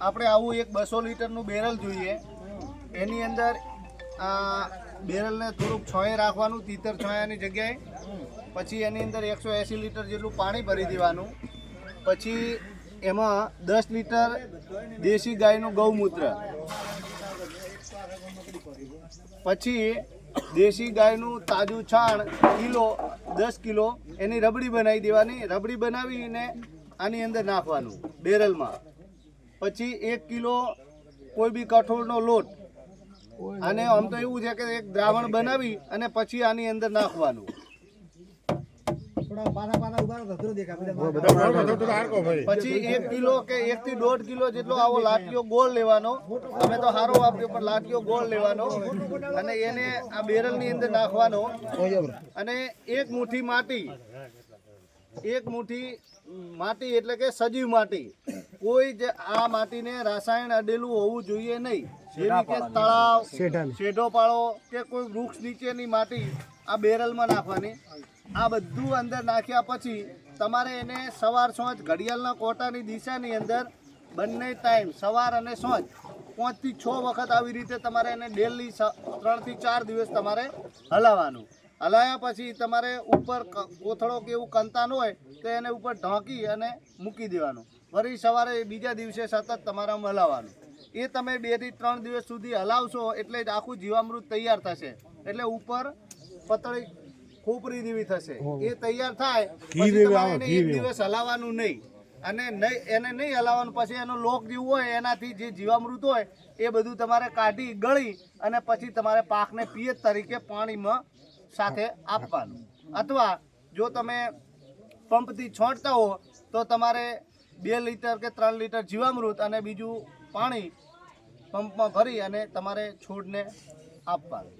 આપણે આવું એક 200 લીટરનું બેરલ જોઈએ। એની અંદર આ બેરલને થોડુંક છોંયે રાખવાનું, તીતર છોંયાની જગ્યાએ। પછી એની અંદર 180 લીટર જેટલું પાણી ભરી દેવાનું। પછી એમાં 10 લીટર દેશી ગાયનું ગૌમૂત્ર, પછી દેશી ગાયનું તાજું છાણ કિલો 10 કિલો એની રબડી બનાવી દેવાની। રબડી બનાવીને આની અંદર નાખવાનું બેરલમાં। પછી 1 કિલો કોઈ બી કઠોળનો લોટ, અને આમ તો એવું છે કે એક દ્રાવણ બનાવી અને પછી આની અંદર નાખવાનું। પછી 1 કિલો કે 1 થી 1.5 કિલો જેટલો આવો લાઠીઓ ગોળ લેવાનો। અમે તો સારો વાપર્યો પણ લાઠીઓ ગોળ લેવાનો અને એને આ બેરલની અંદર નાખવાનો। અને એક મુઠ્ઠી માટી એટલે કે સજીવ માટી, કોઈ જ આ માટીને રાસાયણ અડેલું હોવું જોઈએ નહીં, જેવી કે તળાવ, શેઢો પાળો કે કોઈ વૃક્ષ નીચેની માટી આ બેરલમાં નાખવાની। આ બધું અંદર નાખ્યા પછી તમારે એને સવાર સાંજ ઘડિયાળના કોટાની દિશાની અંદર બંને ટાઈમ સવાર અને સાંજ 5 થી 6 વખત આવી રીતે તમારે એને ડેલી 3 થી 4 દિવસ તમારે હલાવવાનું। હલાવ્યા પછી તમારે ઉપર કોથળો કે એવું કંતાન હોય તો એને ઉપર ઢાંકી અને મૂકી દેવાનું। ફરી સવારે બીજા દિવસે સતત તમારે હલાવવાનું। એ તમે 2 થી 3 દિવસ સુધી હલાવશો એટલે જ આખું જીવામૃત તૈયાર થશે। એટલે ઉપર પતળી ખોપરી જેવી થશે। એ તૈયાર થાય પછી તમારે એને 1 દિવસ હલાવવાનું નહીં, અને એને નહીં હલાવવાનું। પછી એનો લોક જેવું હોય એનાથી જે જીવામૃત હોય એ બધું તમારે કાઢી ગળી અને પછી તમારે પાકને પિયત તરીકે પાણીમાં સાથે આપવાનું। અથવા જો તમે પંપથી છોંટતા હો તો તમારે 2 લીટર કે 3 લીટર જીવામૃત અને બીજું પાણી પંપમાં ભરી અને તમારે છોડને આપવાનું।